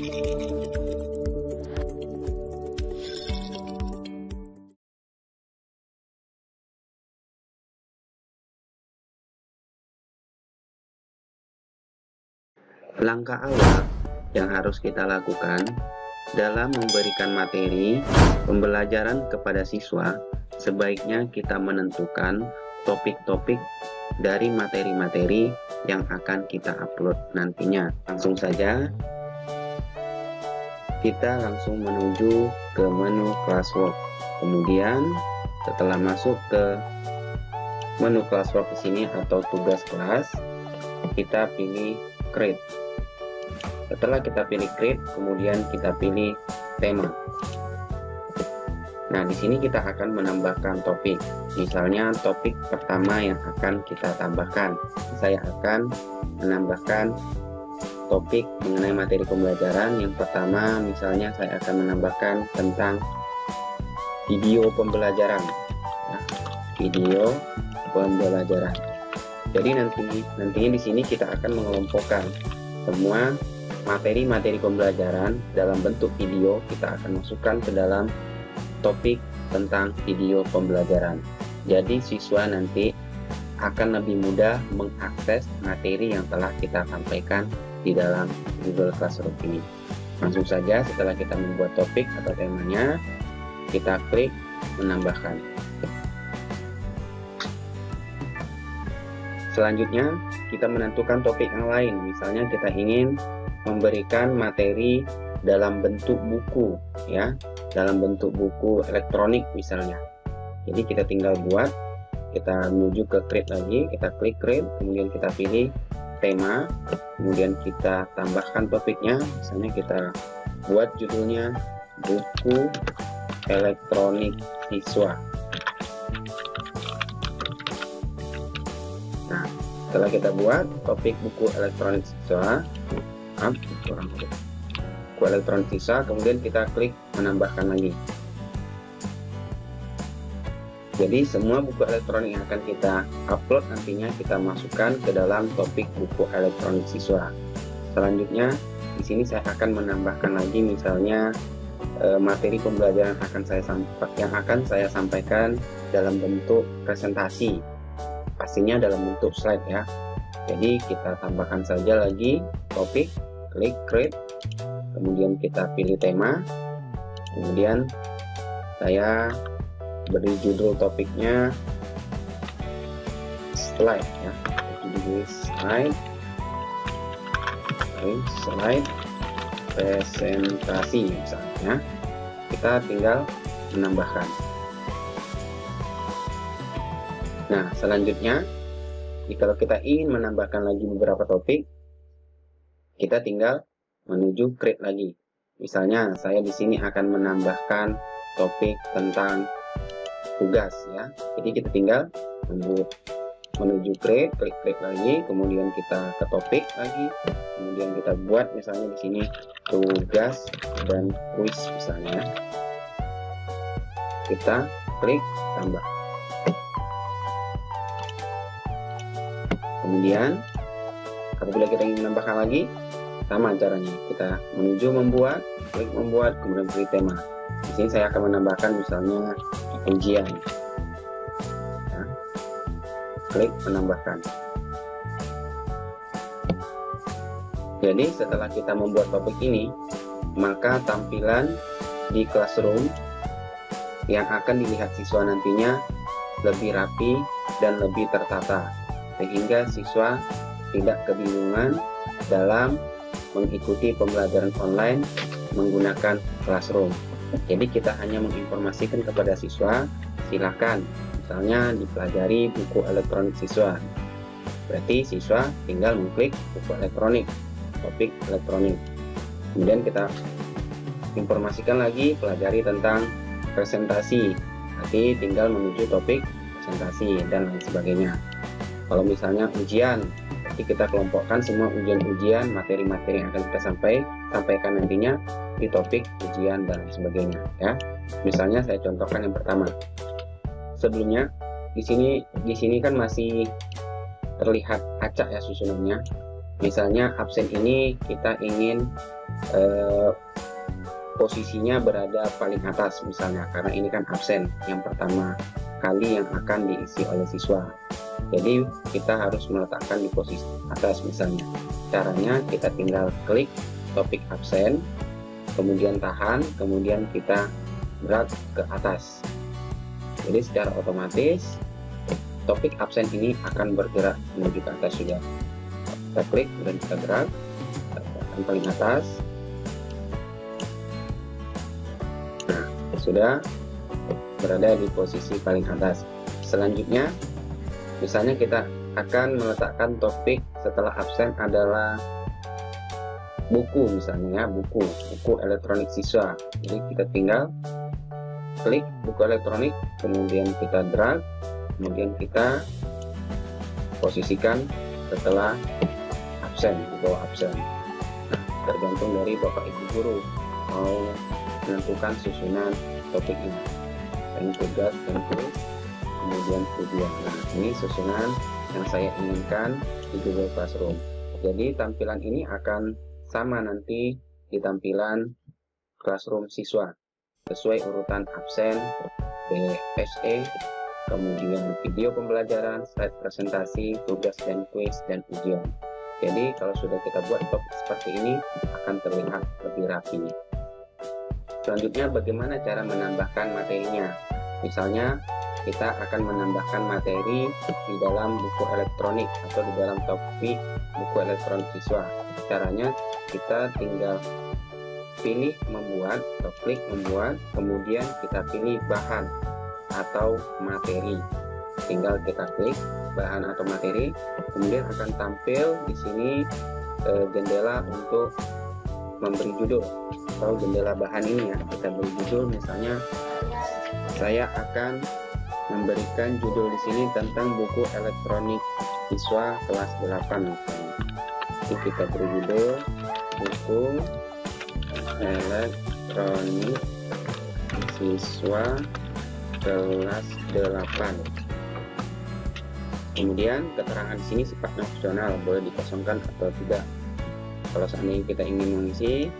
Langkah awal yang harus kita lakukan dalam memberikan materi pembelajaran kepada siswa, sebaiknya kita menentukan topik-topik dari materi-materi yang akan kita upload nantinya. Langsung saja kita langsung menuju ke menu classwork. Kemudian setelah masuk ke menu classwork di sini atau tugas kelas, kita pilih create. Setelah kita pilih create, kemudian kita pilih tema. Nah, di sini kita akan menambahkan topik. Misalnya topik pertama yang akan kita tambahkan. Saya akan menambahkan topik mengenai materi pembelajaran. Yang pertama, misalnya saya akan menambahkan tentang video pembelajaran. Ya, video pembelajaran. Jadi nantinya di sini kita akan mengelompokkan semua materi-materi pembelajaran dalam bentuk video. Kita akan masukkan ke dalam topik tentang video pembelajaran. Jadi siswa nanti akan lebih mudah mengakses materi yang telah kita sampaikan di dalam Google Classroom ini. Langsung saja setelah kita membuat topik atau temanya, kita klik menambahkan. Selanjutnya kita menentukan topik yang lain. Misalnya kita ingin memberikan materi dalam bentuk buku, ya, dalam bentuk buku elektronik misalnya. Jadi kita tinggal buat, kita menuju ke create lagi, kita klik create, kemudian kita pilih tema, kemudian kita tambahkan topiknya. Misalnya kita buat judulnya buku elektronik siswa. Nah, setelah kita buat topik buku elektronik siswa, buku elektronik siswa, kemudian kita klik menambahkan lagi. Jadi semua buku elektronik yang akan kita upload nantinya kita masukkan ke dalam topik buku elektronik siswa. Selanjutnya di sini saya akan menambahkan lagi misalnya materi pembelajaran yang akan saya sampaikan dalam bentuk presentasi, pastinya dalam bentuk slide ya. Jadi kita tambahkan saja lagi topik, klik create, kemudian kita pilih tema, kemudian saya beri judul topiknya slide ya, judul slide presentasi misalnya. Kita tinggal menambahkan. Nah, selanjutnya kalau kita ingin menambahkan lagi beberapa topik, kita tinggal menuju create lagi. Misalnya saya di sini akan menambahkan topik tentang tugas ya. Jadi kita tinggal menuju create, klik lagi, kemudian kita ke topik lagi, kemudian kita buat misalnya di sini tugas dan kuis misalnya. Kita klik tambah. Kemudian apabila kita ingin menambahkan lagi, sama caranya, kita menuju membuat, klik membuat, kemudian pilih tema. Di sini saya akan menambahkan misalnya ujian. Nah, klik menambahkan. Jadi setelah kita membuat topik ini, maka tampilan di Classroom yang akan dilihat siswa nantinya lebih rapi dan lebih tertata, sehingga siswa tidak kebingungan dalam mengikuti pembelajaran online menggunakan Classroom. Jadi kita hanya menginformasikan kepada siswa, silakan misalnya dipelajari buku elektronik siswa. Berarti siswa tinggal mengklik buku elektronik, topik elektronik. Kemudian kita informasikan lagi pelajari tentang presentasi. Berarti tinggal menuju topik presentasi dan lain sebagainya. Kalau misalnya ujian, berarti kita kelompokkan semua ujian-ujian, materi-materi yang akan kita sampaikan nantinya di topik ujian dan sebagainya ya. Misalnya saya contohkan yang pertama. Sebelumnya di sini kan masih terlihat acak ya susunannya. Misalnya absen ini kita ingin posisinya berada paling atas misalnya, karena ini kan absen yang pertama kali yang akan diisi oleh siswa. Jadi kita harus meletakkan di posisi atas misalnya. Caranya kita tinggal klik topik absen, kemudian tahan, kemudian kita drag ke atas. Jadi secara otomatis topik absen ini akan bergerak menuju ke atas sudah. Kita klik dan kita drag ke paling atas. Nah, sudah berada di posisi paling atas. Selanjutnya, misalnya kita akan meletakkan topik setelah absen adalah buku misalnya, buku elektronik siswa. Jadi kita tinggal klik buku elektronik, kemudian kita drag, kemudian kita posisikan setelah absen, di bawah absen. Nah, tergantung dari Bapak Ibu guru mau menentukan susunan topik ini. Dan tugas dan tulis, kemudian tujuan. Nah, ini susunan yang saya inginkan di Google Classroom. Jadi tampilan ini akan sama nanti di tampilan Classroom siswa sesuai urutan absen, BSE, kemudian video pembelajaran, slide presentasi, tugas dan kuis, dan ujian. Jadi kalau sudah kita buat topik seperti ini akan terlihat lebih rapi. Selanjutnya, bagaimana cara menambahkan materinya? Misalnya kita akan menambahkan materi di dalam buku elektronik atau di dalam topik buku elektronik siswa. Caranya kita tinggal pilih membuat atau klik membuat, kemudian kita pilih bahan atau materi. Tinggal kita klik bahan atau materi, kemudian akan tampil di sini jendela untuk memberi judul atau jendela bahan ini ya. Kita beri judul, misalnya saya akan memberikan judul di sini tentang buku elektronik siswa kelas 8 misalnya. Jadi kita beri judul buku elektronik siswa kelas 8. Kemudian keterangan di sini sifatnya opsional, boleh dikosongkan atau tidak. Kalau seandainya kita ingin mengisi,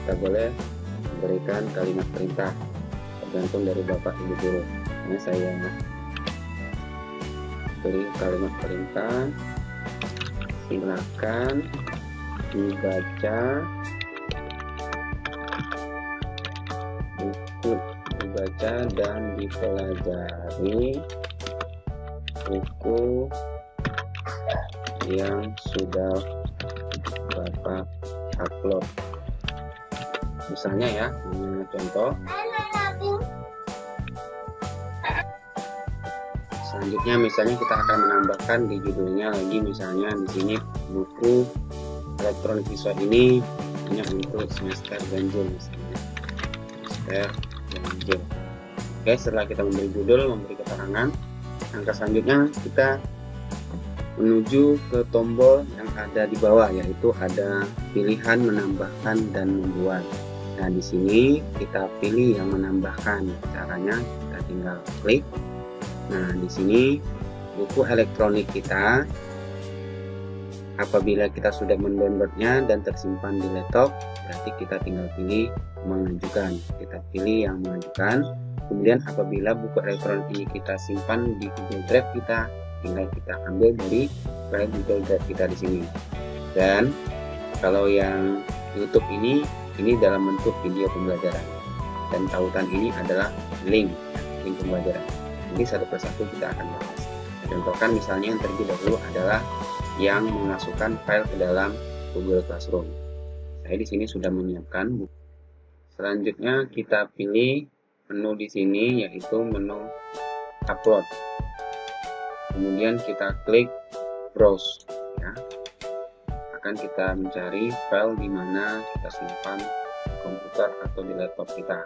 kita boleh memberikan kalimat perintah, tergantung dari Bapak Ibu guru. Ini saya beri kalimat perintah, silakan dibaca dan dipelajari buku yang sudah Bapak upload. Misalnya ya, ini contoh. Selanjutnya misalnya kita akan menambahkan di judulnya lagi, misalnya di sini buku elektronik siswa ini hanya untuk semester ganjil misalnya. Semester ganjil. Oke, setelah kita memberi judul, memberi keterangan, langkah selanjutnya kita menuju ke tombol yang ada di bawah, yaitu ada pilihan menambahkan dan membuat. Nah, di sini kita pilih yang menambahkan. Caranya kita tinggal klik. Nah, di sini buku elektronik kita, apabila kita sudah mendownloadnya dan tersimpan di laptop, berarti kita tinggal pilih mengajukan. Kita pilih yang mengajukan. Kemudian apabila buku elektronik ini kita simpan di Google Drive kita, tinggal kita ambil dari file Google Drive kita di sini. Dan kalau yang YouTube ini dalam bentuk video pembelajaran. Dan tautan ini adalah link pembelajaran. Jadi satu persatu kita akan bahas. Contohkan misalnya yang terlebih dahulu adalah yang memasukkan file ke dalam Google Classroom. Saya di sini sudah menyiapkan. Selanjutnya kita pilih menu di sini, yaitu menu upload. Kemudian kita klik browse ya. Akan kita mencari file di mana kita simpan di komputer atau di laptop kita.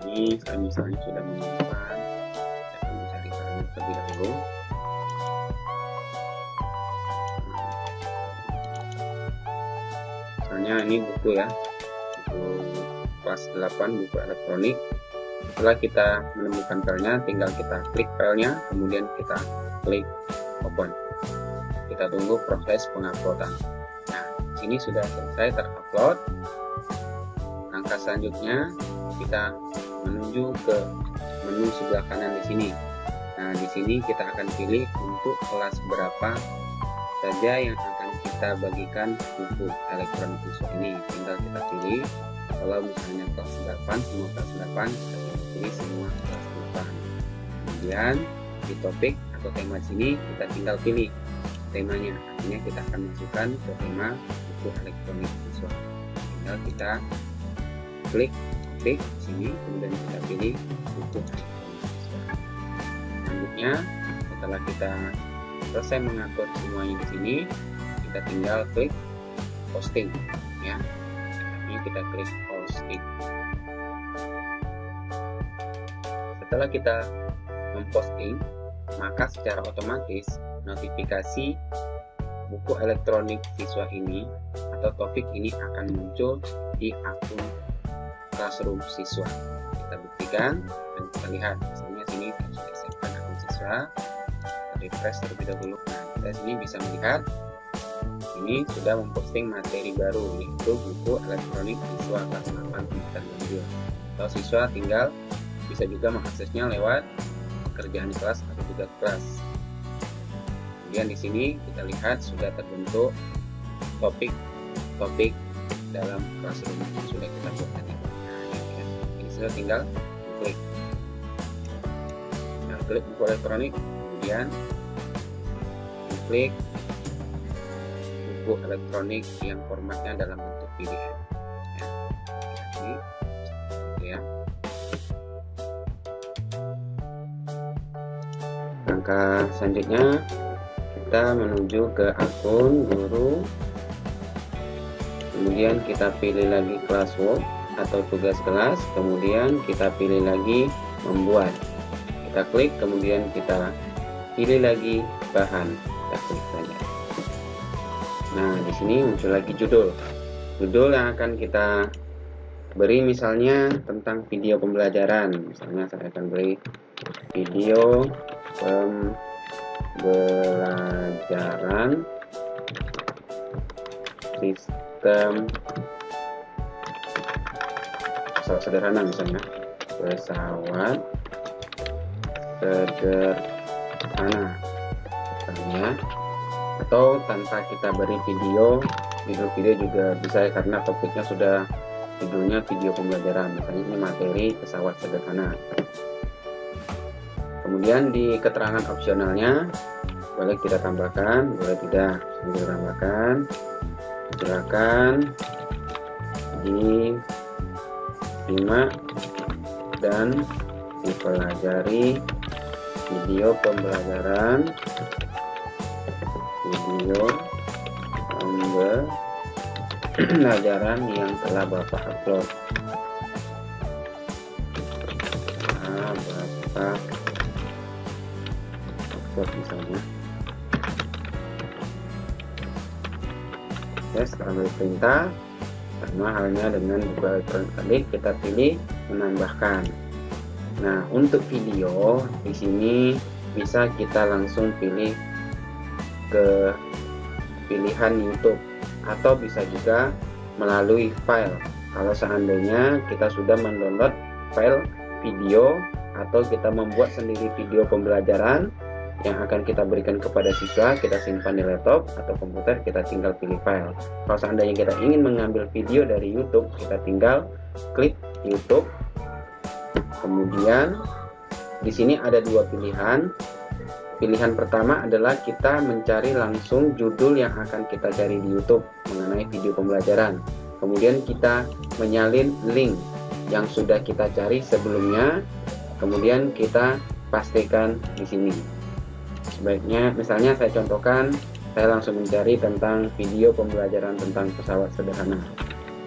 Ini saya misalnya sudah menyimpan, saya akan mencari file terlebih dahulu. Misalnya ini buku ya, buku kelas 8 buku elektronik. Setelah kita menemukan filenya, tinggal kita klik filenya, kemudian kita klik open. Oke, kita tunggu proses penguploadan. Nah, sini sudah selesai terupload. Langkah selanjutnya kita menuju ke menu sebelah kanan di sini. Nah, di sini kita akan pilih untuk kelas berapa saja yang akan kita bagikan buku elektronik siswa ini. Tinggal kita pilih. Kalau misalnya kelas 8, semua kelas 8, kita pilih semua kelas 8. Kemudian di topik atau tema di sini kita tinggal pilih temanya. Artinya kita akan masukkan ke tema buku elektronik siswa. Tinggal kita klik di sini, kemudian kita pilih buku elektronik siswa. Selanjutnya, setelah kita selesai mengatur semuanya di sini, kita tinggal klik posting, ya. Ini kita klik posting. Setelah kita memposting, maka secara otomatis notifikasi buku elektronik siswa ini atau topik ini akan muncul di akun Classroom siswa. Kita buktikan dan kita lihat, misalnya sini sudah siapkan akun siswa, refresh terlebih dahulu. Nah, kita sini bisa melihat ini sudah memposting materi baru, yaitu buku elektronik siswa kelas 8 dan lanjut. Atau siswa tinggal bisa juga mengaksesnya lewat pekerjaan kelas atau tugas kelas. Kemudian di sini kita lihat sudah terbentuk topik dalam Classroom yang sudah kita buat tadi. Nah, ini sudah tinggal klik. Nah, klik buku elektronik, kemudian klik buku elektronik yang formatnya dalam bentuk PDF. Ya. Langkah selanjutnya kita menuju ke akun guru, kemudian kita pilih lagi classwork atau tugas kelas, kemudian kita pilih lagi membuat. Kita klik, kemudian kita pilih lagi bahan, kita klik saja. Nah, di sini muncul lagi judul yang akan kita beri, misalnya tentang video pembelajaran. Misalnya saya akan beri video pembelajaran sistem pesawat sederhana, misalnya pesawat sederhana, misalnya. Atau tanpa kita beri judul video juga bisa, karena topiknya sudah judulnya video pembelajaran, misalnya ini materi pesawat sederhana. Kemudian di keterangan opsionalnya boleh kita tambahkan, boleh tidak, kita tambahkan, silakan disimak dan dipelajari video pembelajaran yang telah Bapak upload. Misalnya. Ya, sekarang beri perintah. Sama halnya dengan buku elektronik tadi, kita pilih menambahkan. Nah, untuk video di sini bisa kita langsung pilih ke pilihan YouTube, atau bisa juga melalui file. Kalau seandainya kita sudah mendownload file video atau kita membuat sendiri video pembelajaran yang akan kita berikan kepada siswa, kita simpan di laptop atau komputer, kita tinggal pilih file. Kalau seandainya kita ingin mengambil video dari YouTube, kita tinggal klik YouTube. Kemudian di sini ada dua pilihan. Pilihan pertama adalah kita mencari langsung judul yang akan kita cari di YouTube mengenai video pembelajaran. Kemudian kita menyalin link yang sudah kita cari sebelumnya. Kemudian kita pastikan di sini. Sebaiknya, misalnya saya contohkan, saya langsung mencari tentang video pembelajaran tentang pesawat sederhana.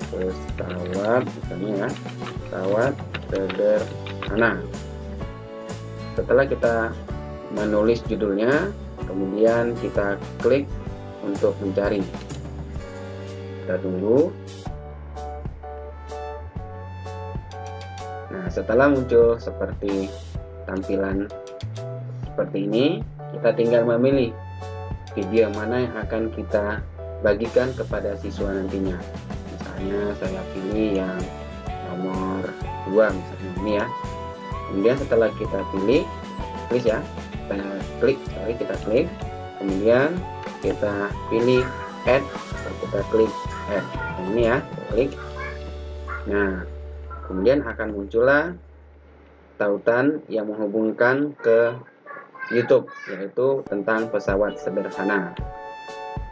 Pesawat, misalnya ya, pesawat sederhana. Setelah kita menulis judulnya, kemudian kita klik untuk mencari. Kita tunggu. Nah, setelah muncul seperti tampilan seperti ini, kita tinggal memilih video mana yang akan kita bagikan kepada siswa nantinya. Misalnya saya pilih yang nomor 2 misalnya ini ya. Kemudian setelah kita pilih, please ya, kita klik, kemudian kita pilih add atau kita klik add. Ini ya, klik. Nah, kemudian akan muncullah tautan yang menghubungkan ke YouTube, yaitu tentang pesawat sederhana.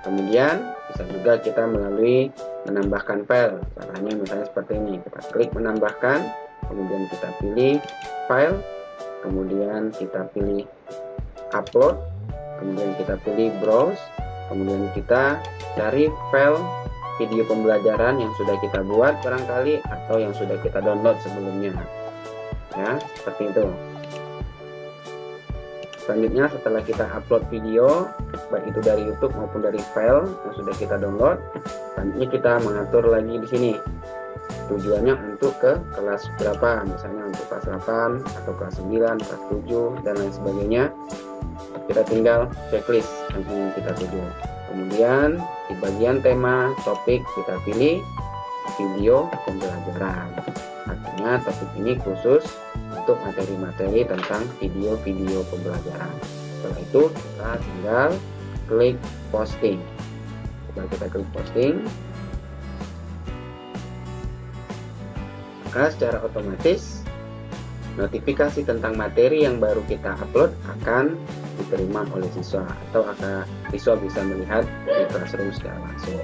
Kemudian bisa juga kita melalui menambahkan file. Caranya misalnya seperti ini, kita klik menambahkan, kemudian kita pilih file, kemudian kita pilih upload, kemudian kita pilih browse, kemudian kita cari file video pembelajaran yang sudah kita buat barangkali atau yang sudah kita download sebelumnya ya, seperti itu. Selanjutnya setelah kita upload video baik itu dari YouTube maupun dari file yang sudah kita download, selanjutnya kita mengatur lagi di sini tujuannya untuk ke kelas berapa, misalnya untuk kelas 8 atau kelas 9, kelas 7 dan lain sebagainya. Kita tinggal checklist yang ingin kita tuju. Kemudian di bagian tema topik kita pilih video pembelajaran. Artinya topik ini khusus untuk materi-materi tentang video-video pembelajaran. Setelah itu kita tinggal klik posting. Setelah kita klik posting, maka secara otomatis notifikasi tentang materi yang baru kita upload akan diterima oleh siswa atau siswa bisa melihat di classroom secara langsung.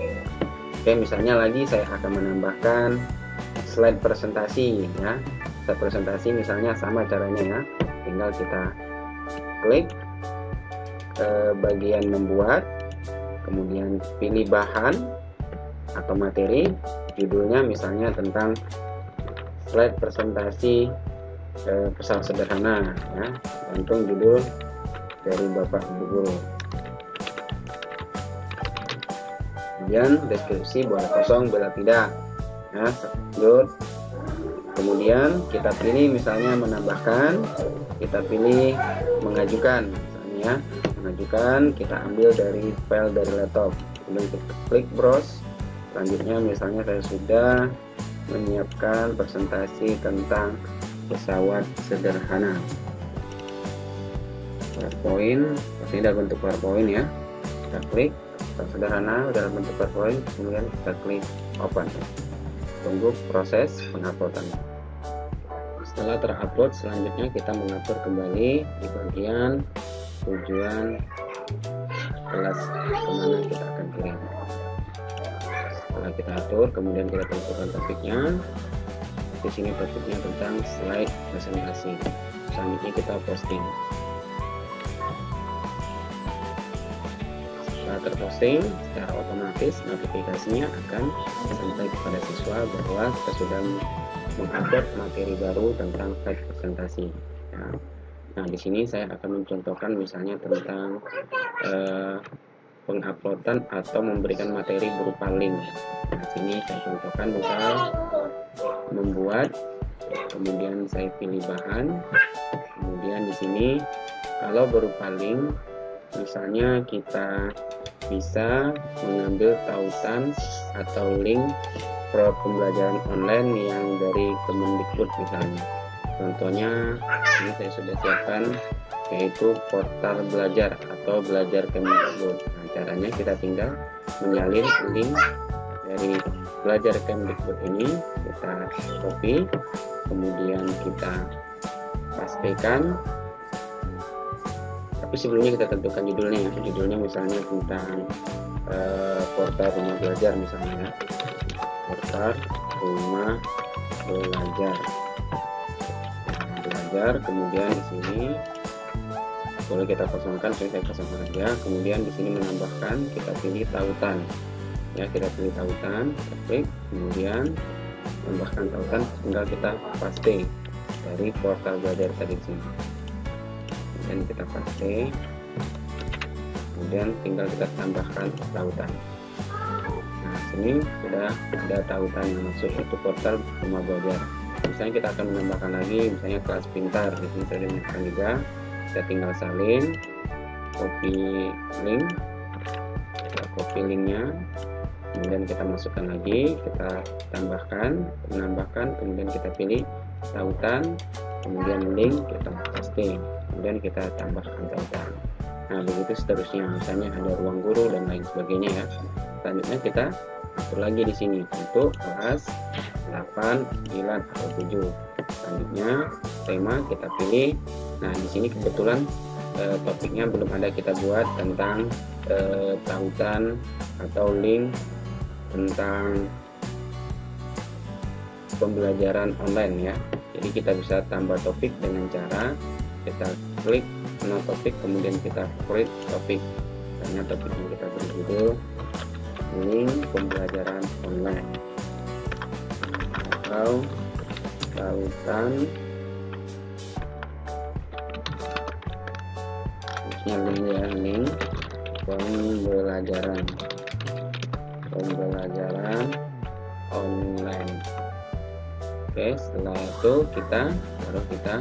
Oke, misalnya lagi saya akan menambahkan slide presentasi ya. Slide presentasi misalnya sama caranya ya. Tinggal kita klik bagian membuat, kemudian pilih bahan atau materi, judulnya misalnya tentang slide presentasi pesawat sederhana ya, gantung judul dari Bapak Ibu Guru. Kemudian deskripsi boleh kosong bila tidak ya, lanjut. Kemudian kita pilih misalnya menambahkan, kita pilih mengajukan misalnya ya, mengajukan kita ambil dari file dari laptop, kemudian kita klik browse. Selanjutnya misalnya saya sudah menyiapkan presentasi tentang pesawat sederhana, PowerPoint, ini dalam bentuk PowerPoint ya. Kita klik sederhana dalam bentuk PowerPoint, kemudian kita klik open. Tunggu proses penguploadan. Setelah terupload, selanjutnya kita mengatur kembali di bagian tujuan kelas kemana kita akan kirim. Setelah kita atur, kemudian kita tentukan topiknya. Di sini topiknya tentang slide presentasi. Selanjutnya kita posting. Setelah terposting, secara otomatis notifikasinya akan sampai kepada siswa bahwa kita sudah mengupload materi baru tentang slide presentasi. Ya. Nah, di sini saya akan mencontohkan misalnya tentang penguploadan atau memberikan materi berupa link. Nah, sini saya contohkan misal membuat, kemudian saya pilih bahan, kemudian di sini kalau berupa link, misalnya kita bisa mengambil tautan atau link pembelajaran online yang dari Kemendikbud misalnya. Contohnya ini saya sudah siapkan, yaitu portal belajar atau belajar Kemendikbud. Nah, caranya kita tinggal menyalin link dari belajar Kemendikbud ini, kita copy, kemudian kita pastekan. Tapi sebelumnya kita tentukan judulnya. Judulnya misalnya tentang portal rumah belajar misalnya, portal rumah belajar. Kemudian di sini boleh kita kosongkan, saya kosongkan saja. Kemudian di sini menambahkan, kita pilih tautan. Ya, kita pilih tautan, kita klik, kemudian tambahkan tautan, tinggal kita paste dari portal belajar tadi sini. Kemudian kita paste, kemudian tinggal kita tambahkan tautan. Nah, sini sudah ada tautan yang masuk, itu portal rumah belajar. Misalnya kita akan menambahkan lagi, misalnya kelas pintar, di sini saya menambahkan juga. Kita tinggal salin, copy link, copy linknya, kemudian kita masukkan lagi, kita menambahkan, kemudian kita pilih tautan, kemudian link, kita paste, kemudian kita tambahkan tautan. Nah, begitu seterusnya, misalnya ada ruang guru dan lain sebagainya ya. Selanjutnya kita atur lagi di sini untuk kelas 8, 9 atau 7. Selanjutnya tema kita pilih. Nah, di sini kebetulan topiknya belum ada kita buat tentang tautan atau link tentang pembelajaran online ya. Jadi kita bisa tambah topik dengan cara kita klik no topik, kemudian kita create topik. Misalnya topiknya kita berjudul link pembelajaran online atau tautan link pembelajaran online. Oke, setelah itu baru kita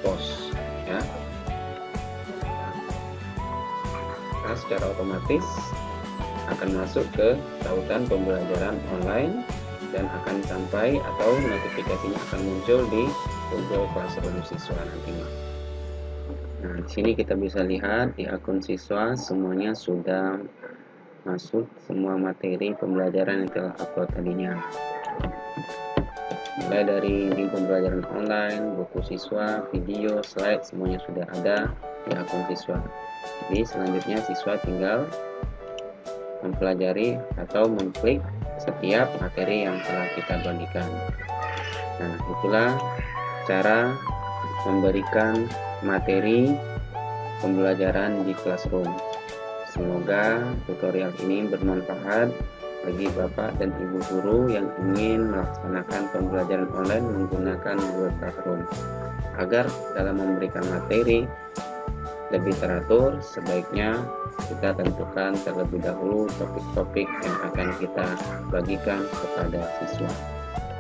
post ya. Nah, secara otomatis akan masuk ke tautan pembelajaran online dan akan sampai atau notifikasinya akan muncul di Google Classroom siswa nantinya. Nah, di sini kita bisa lihat di akun siswa semuanya sudah masuk, semua materi pembelajaran yang telah upload tadinya. Mulai dari link pembelajaran online, buku siswa, video, slide, semuanya sudah ada di akun siswa. Jadi selanjutnya siswa tinggal mempelajari atau mengklik setiap materi yang telah kita bagikan. Nah, itulah cara memberikan materi pembelajaran di Classroom. Semoga tutorial ini bermanfaat bagi Bapak dan Ibu guru yang ingin melaksanakan pembelajaran online menggunakan Google Classroom. Agar dalam memberikan materi lebih teratur, sebaiknya kita tentukan terlebih dahulu topik-topik yang akan kita bagikan kepada siswa.